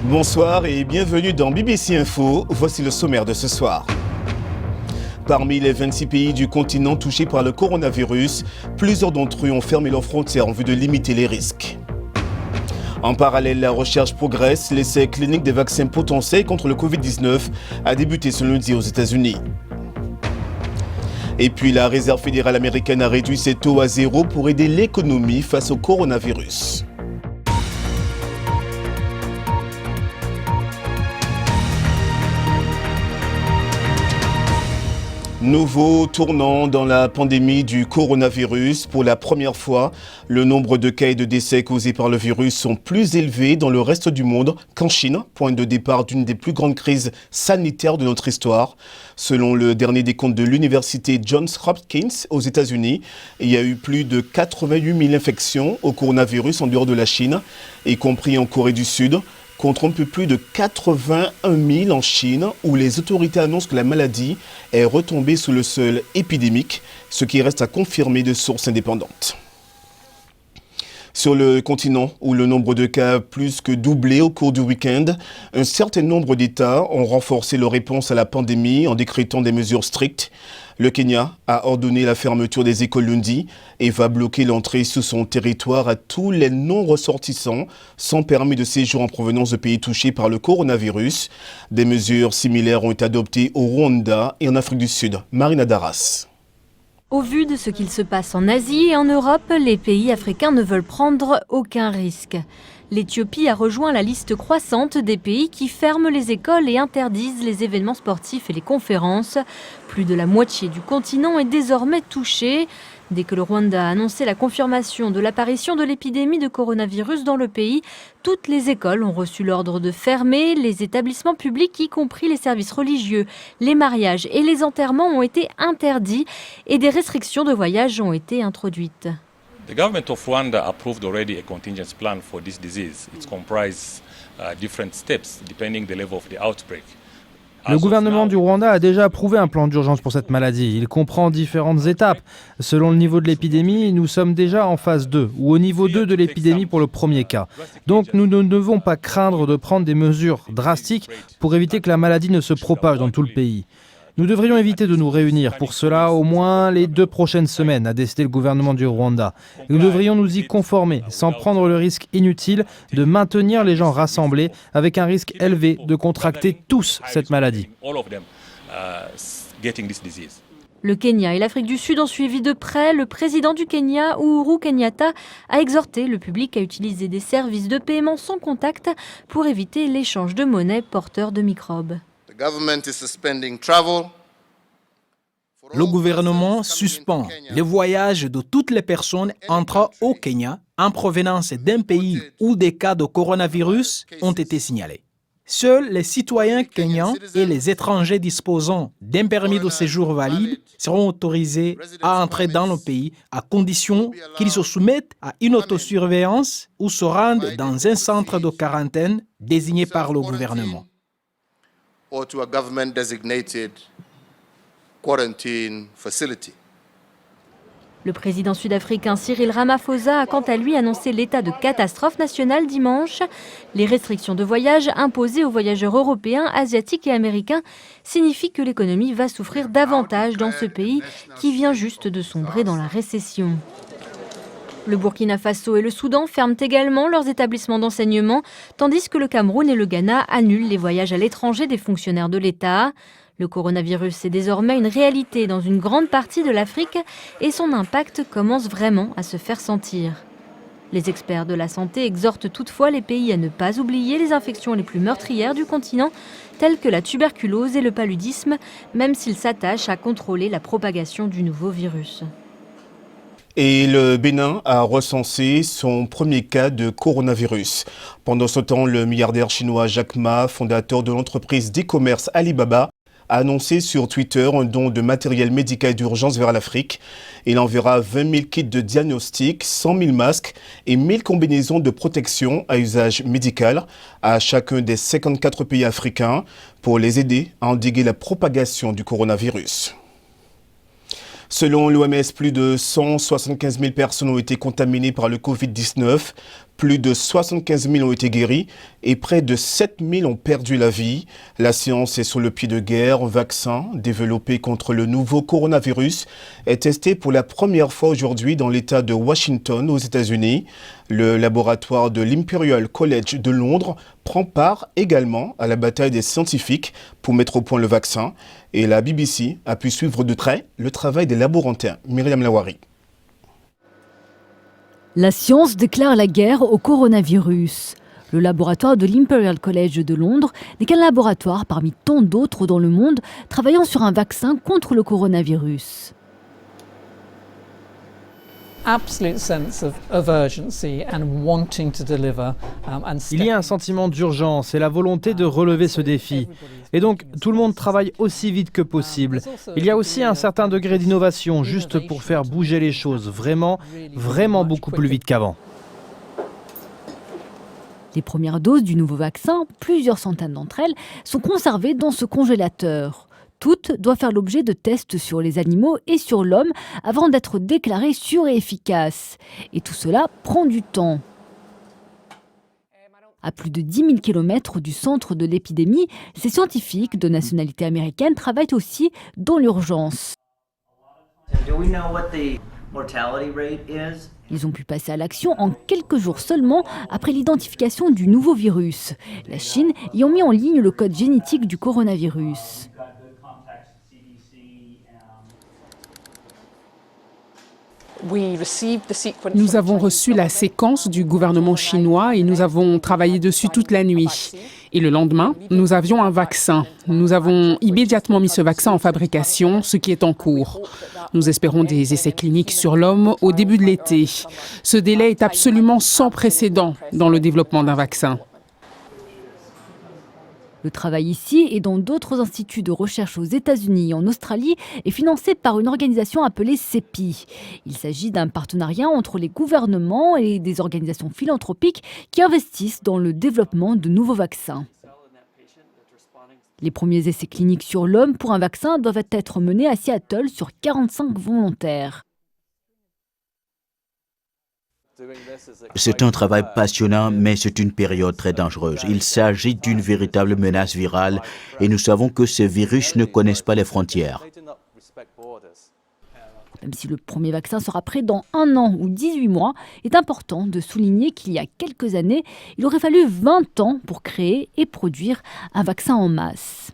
Bonsoir et bienvenue dans BBC Info. Voici le sommaire de ce soir. Parmi les 26 pays du continent touchés par le coronavirus, plusieurs d'entre eux ont fermé leurs frontières en vue de limiter les risques. En parallèle, la recherche progresse. L'essai clinique des vaccins potentiels contre le Covid-19 a débuté ce lundi aux États-Unis. Et puis, la Réserve fédérale américaine a réduit ses taux à zéro pour aider l'économie face au coronavirus. Nouveau tournant dans la pandémie du coronavirus. Pour la première fois, le nombre de cas et de décès causés par le virus sont plus élevés dans le reste du monde qu'en Chine, point de départ d'une des plus grandes crises sanitaires de notre histoire. Selon le dernier décompte de l'université Johns Hopkins aux États-Unis, il y a eu plus de 88 000 infections au coronavirus en dehors de la Chine, y compris en Corée du Sud, contre un peu plus de 81 000 en Chine, où les autorités annoncent que la maladie est retombée sous le seuil épidémique, ce qui reste à confirmer de sources indépendantes. Sur le continent, où le nombre de cas a plus que doublé au cours du week-end, un certain nombre d'États ont renforcé leur réponse à la pandémie en décrétant des mesures strictes. Le Kenya a ordonné la fermeture des écoles lundi et va bloquer l'entrée sous son territoire à tous les non-ressortissants sans permis de séjour en provenance de pays touchés par le coronavirus. Des mesures similaires ont été adoptées au Rwanda et en Afrique du Sud. Marina Darras. Au vu de ce qu'il se passe en Asie et en Europe, les pays africains ne veulent prendre aucun risque. L'Éthiopie a rejoint la liste croissante des pays qui ferment les écoles et interdisent les événements sportifs et les conférences. Plus de la moitié du continent est désormais touchée. Dès que le Rwanda a annoncé la confirmation de l'apparition de l'épidémie de coronavirus dans le pays, toutes les écoles ont reçu l'ordre de fermer. Les établissements publics, y compris les services religieux, les mariages et les enterrements ont été interdits et des restrictions de voyage ont été introduites. The government of Rwanda approved already a contingency plan for this disease. It comprises different steps depending the level of the outbreak. Le gouvernement du Rwanda a déjà approuvé un plan d'urgence pour cette maladie. Il comprend différentes étapes. Selon le niveau de l'épidémie, nous sommes déjà en phase 2 ou au niveau 2 de l'épidémie pour le premier cas. Donc nous ne devons pas craindre de prendre des mesures drastiques pour éviter que la maladie ne se propage dans tout le pays. Nous devrions éviter de nous réunir pour cela au moins les 2 prochaines semaines, a décidé le gouvernement du Rwanda. Nous devrions nous y conformer sans prendre le risque inutile de maintenir les gens rassemblés avec un risque élevé de contracter tous cette maladie. Le Kenya et l'Afrique du Sud ont suivi de près. Le président du Kenya, Uhuru Kenyatta, a exhorté le public à utiliser des services de paiement sans contact pour éviter l'échange de monnaie porteur de microbes. Le gouvernement suspend les voyages de toutes les personnes entrant au Kenya en provenance d'un pays où des cas de coronavirus ont été signalés. Seuls les citoyens kenyans et les étrangers disposant d'un permis de séjour valide seront autorisés à entrer dans le pays à condition qu'ils se soumettent à une autosurveillance ou se rendent dans un centre de quarantaine désigné par le gouvernement. Or to a government-designated quarantine facility. Le président sud-africain Cyril Ramaphosa a quant à lui annoncé l'état de catastrophe nationale dimanche. Les restrictions de voyage imposées aux voyageurs européens, asiatiques et américains signifient que l'économie va souffrir davantage dans ce pays qui vient juste de sombrer dans la récession. Le Burkina Faso et le Soudan ferment également leurs établissements d'enseignement, tandis que le Cameroun et le Ghana annulent les voyages à l'étranger des fonctionnaires de l'État. Le coronavirus est désormais une réalité dans une grande partie de l'Afrique et son impact commence vraiment à se faire sentir. Les experts de la santé exhortent toutefois les pays à ne pas oublier les infections les plus meurtrières du continent, telles que la tuberculose et le paludisme, même s'ils s'attachent à contrôler la propagation du nouveau virus. Et le Bénin a recensé son premier cas de coronavirus. Pendant ce temps, le milliardaire chinois Jack Ma, fondateur de l'entreprise d'e-commerce Alibaba, a annoncé sur Twitter un don de matériel médical d'urgence vers l'Afrique. Il enverra 20 000 kits de diagnostic, 100 000 masques et 1 000 combinaisons de protection à usage médical à chacun des 54 pays africains pour les aider à endiguer la propagation du coronavirus. Selon l'OMS, plus de 175 000 personnes ont été contaminées par le Covid-19. Plus de 75 000 ont été guéris et près de 7 000 ont perdu la vie. La science est sur le pied de guerre. Un vaccin développé contre le nouveau coronavirus est testé pour la première fois aujourd'hui dans l'État de Washington aux États-Unis. Le laboratoire de l'Imperial College de Londres prend part également à la bataille des scientifiques pour mettre au point le vaccin. Et la BBC a pu suivre de près le travail des laborantins. Myriam Lawari. La science déclare la guerre au coronavirus. Le laboratoire de l'Imperial College de Londres n'est qu'un laboratoire parmi tant d'autres dans le monde travaillant sur un vaccin contre le coronavirus. Il y a un sentiment d'urgence et la volonté de relever ce défi. Et donc, tout le monde travaille aussi vite que possible. Il y a aussi un certain degré d'innovation, juste pour faire bouger les choses, vraiment beaucoup plus vite qu'avant. Les premières doses du nouveau vaccin, plusieurs centaines d'entre elles, sont conservées dans ce congélateur. Toutes doivent faire l'objet de tests sur les animaux et sur l'homme avant d'être déclarées sûres et efficaces. Et tout cela prend du temps. À plus de 10 000 km du centre de l'épidémie, ces scientifiques de nationalité américaine travaillent aussi dans l'urgence. Ils ont pu passer à l'action en quelques jours seulement après l'identification du nouveau virus. La Chine ayant mis en ligne le code génétique du coronavirus. Nous avons reçu la séquence du gouvernement chinois et nous avons travaillé dessus toute la nuit. Et le lendemain, nous avions un vaccin. Nous avons immédiatement mis ce vaccin en fabrication, ce qui est en cours. Nous espérons des essais cliniques sur l'homme au début de l'été. Ce délai est absolument sans précédent dans le développement d'un vaccin. Le travail ici et dans d'autres instituts de recherche aux États-Unis et en Australie est financé par une organisation appelée CEPI. Il s'agit d'un partenariat entre les gouvernements et des organisations philanthropiques qui investissent dans le développement de nouveaux vaccins. Les premiers essais cliniques sur l'homme pour un vaccin doivent être menés à Seattle sur 45 volontaires. C'est un travail passionnant, mais c'est une période très dangereuse. Il s'agit d'une véritable menace virale et nous savons que ces virus ne connaissent pas les frontières. Même si le premier vaccin sera prêt dans 1 an ou 18 mois, il est important de souligner qu'il y a quelques années, il aurait fallu 20 ans pour créer et produire un vaccin en masse.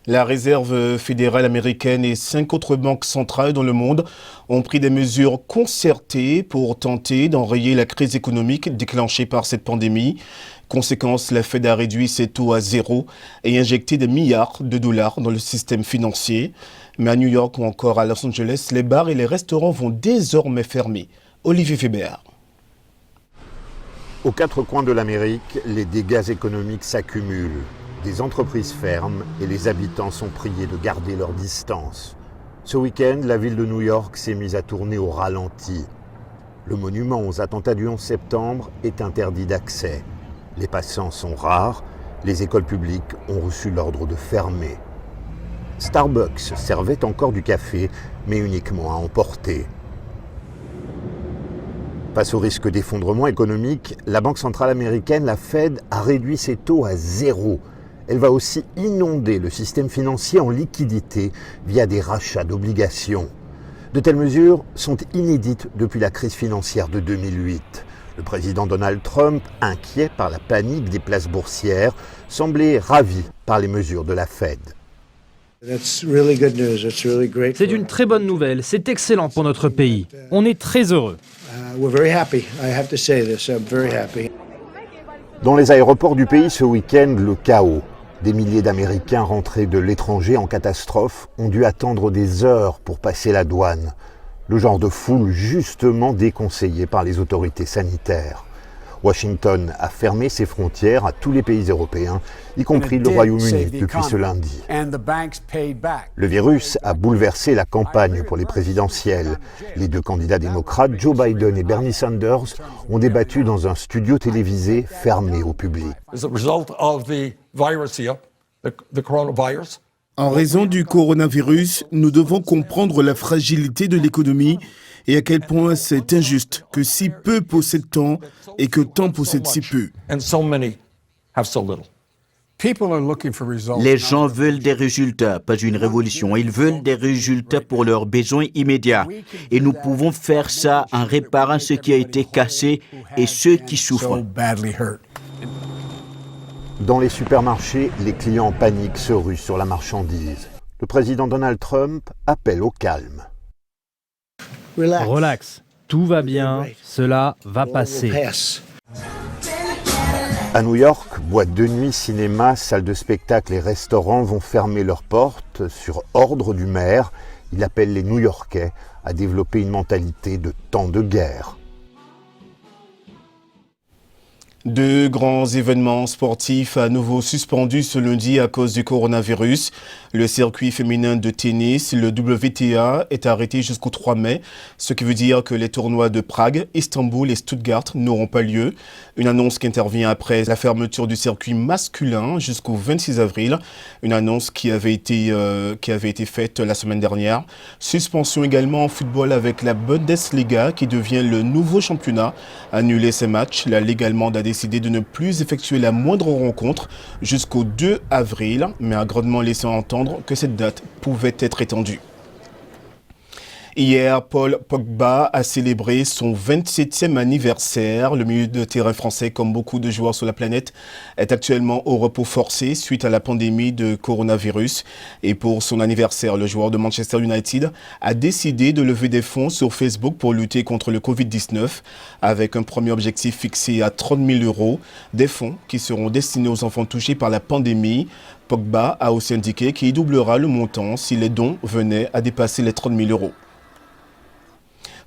La Réserve fédérale américaine et 5 autres banques centrales dans le monde ont pris des mesures concertées pour tenter d'enrayer la crise économique déclenchée par cette pandémie. Conséquence, la Fed a réduit ses taux à 0 et injecté des milliards de dollars dans le système financier. Mais à New York ou encore à Los Angeles, les bars et les restaurants vont désormais fermer. Olivier Weber. Aux 4 coins de l'Amérique, les dégâts économiques s'accumulent. Des entreprises ferment et les habitants sont priés de garder leur distance. Ce week-end, la ville de New York s'est mise à tourner au ralenti. Le monument aux attentats du 11 septembre est interdit d'accès. Les passants sont rares, les écoles publiques ont reçu l'ordre de fermer. Starbucks servait encore du café, mais uniquement à emporter. Face au risque d'effondrement économique, la Banque centrale américaine, la Fed, a réduit ses taux à 0. Elle va aussi inonder le système financier en liquidités via des rachats d'obligations. De telles mesures sont inédites depuis la crise financière de 2008. Le président Donald Trump, inquiet par la panique des places boursières, semblait ravi par les mesures de la Fed. C'est une très bonne nouvelle, c'est excellent pour notre pays. On est très heureux. Dans les aéroports du pays ce week-end, le chaos. Des milliers d'Américains rentrés de l'étranger en catastrophe ont dû attendre des heures pour passer la douane. Le genre de foule justement déconseillé par les autorités sanitaires. Washington a fermé ses frontières à tous les pays européens, y compris le Royaume-Uni depuis ce lundi. Le virus a bouleversé la campagne pour les présidentielles. Les 2 candidats démocrates, Joe Biden et Bernie Sanders, ont débattu dans un studio télévisé fermé au public. En raison du coronavirus, nous devons comprendre la fragilité de l'économie et à quel point c'est injuste que si peu possèdent tant et que tant possèdent si peu. Les gens veulent des résultats, pas une révolution. Ils veulent des résultats pour leurs besoins immédiats. Et nous pouvons faire ça en réparant ce qui a été cassé et ceux qui souffrent. Dans les supermarchés, les clients en panique se ruent sur la marchandise. Le président Donald Trump appelle au calme. Relax, tout va bien, cela va passer. À New York, boîtes de nuit, cinéma, salles de spectacle et restaurants vont fermer leurs portes sur ordre du maire. Il appelle les New-Yorkais à développer une mentalité de temps de guerre. Deux grands événements sportifs à nouveau suspendus ce lundi à cause du coronavirus. Le circuit féminin de tennis, le WTA, est arrêté jusqu'au 3 mai, ce qui veut dire que les tournois de Prague, Istanbul et Stuttgart n'auront pas lieu. Une annonce qui intervient après la fermeture du circuit masculin jusqu'au 26 avril. Une annonce qui avait été faite la semaine dernière. Suspension également en football avec la Bundesliga qui devient le nouveau championnat. Annuler ses matchs, la Ligue allemande a décidé de ne plus effectuer la moindre rencontre jusqu'au 2 avril, mais a grandement laissé entendre que cette date pouvait être étendue. Hier, Paul Pogba a célébré son 27e anniversaire. Le milieu de terrain français, comme beaucoup de joueurs sur la planète, est actuellement au repos forcé suite à la pandémie de coronavirus. Et pour son anniversaire, le joueur de Manchester United a décidé de lever des fonds sur Facebook pour lutter contre le Covid-19 avec un premier objectif fixé à 30 000 €, des fonds qui seront destinés aux enfants touchés par la pandémie. Pogba a aussi indiqué qu'il doublera le montant si les dons venaient à dépasser les 30 000 €.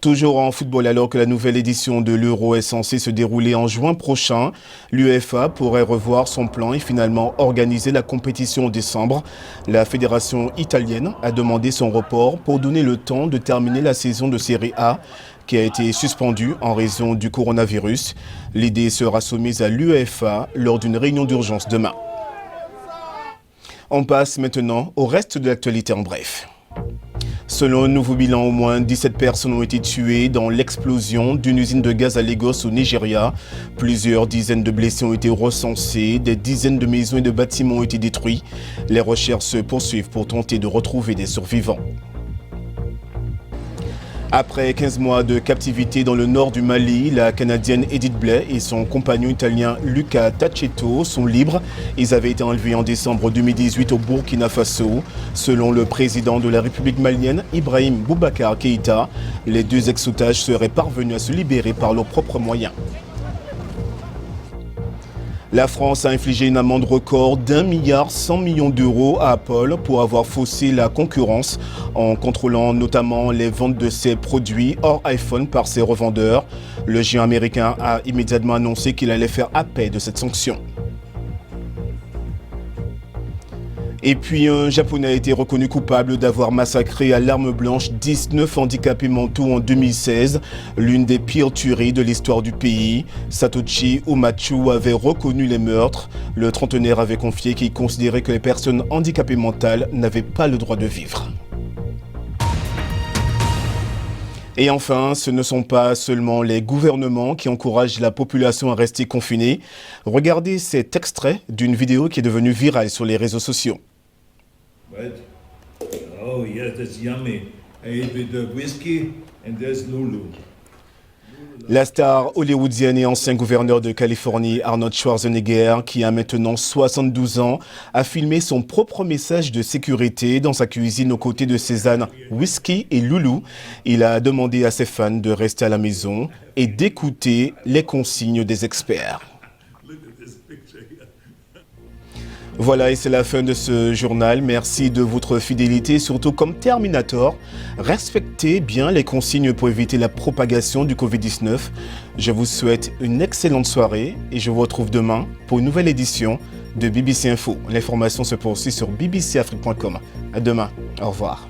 Toujours en football, alors que la nouvelle édition de l'Euro est censée se dérouler en juin prochain, l'UEFA pourrait revoir son plan et finalement organiser la compétition en décembre. La fédération italienne a demandé son report pour donner le temps de terminer la saison de Série A qui a été suspendue en raison du coronavirus. L'idée sera soumise à l'UEFA lors d'une réunion d'urgence demain. On passe maintenant au reste de l'actualité en bref. Selon un nouveau bilan, au moins 17 personnes ont été tuées dans l'explosion d'une usine de gaz à Lagos au Nigeria. Plusieurs dizaines de blessés ont été recensés, des dizaines de maisons et de bâtiments ont été détruits. Les recherches se poursuivent pour tenter de retrouver des survivants. Après 15 mois de captivité dans le nord du Mali, la Canadienne Edith Blais et son compagnon italien Luca Tacchetto sont libres. Ils avaient été enlevés en décembre 2018 au Burkina Faso. Selon le président de la République malienne, Ibrahim Boubacar Keïta, les deux ex-otages seraient parvenus à se libérer par leurs propres moyens. La France a infligé une amende record d'1,1 milliard € à Apple pour avoir faussé la concurrence en contrôlant notamment les ventes de ses produits hors iPhone par ses revendeurs. Le géant américain a immédiatement annoncé qu'il allait faire appel de cette sanction. Et puis un Japonais a été reconnu coupable d'avoir massacré à l'arme blanche 19 handicapés mentaux en 2016, l'une des pires tueries de l'histoire du pays. Satoshi Umachu avait reconnu les meurtres. Le trentenaire avait confié qu'il considérait que les personnes handicapées mentales n'avaient pas le droit de vivre. Et enfin, ce ne sont pas seulement les gouvernements qui encouragent la population à rester confinée. Regardez cet extrait d'une vidéo qui est devenue virale sur les réseaux sociaux. Oh yes, that's yummy. I ate with the whiskey and there's Lulu. La star hollywoodienne et ancien gouverneur de Californie, Arnold Schwarzenegger, qui a maintenant 72 ans, a filmé son propre message de sécurité dans sa cuisine aux côtés de ses ânes Whisky et Loulou. Il a demandé à ses fans de rester à la maison et d'écouter les consignes des experts. Voilà, et c'est la fin de ce journal. Merci de votre fidélité, surtout comme Terminator. Respectez bien les consignes pour éviter la propagation du Covid-19. Je vous souhaite une excellente soirée et je vous retrouve demain pour une nouvelle édition de BBC Info. L'information se poursuit sur bbcafrique.com. À demain. Au revoir.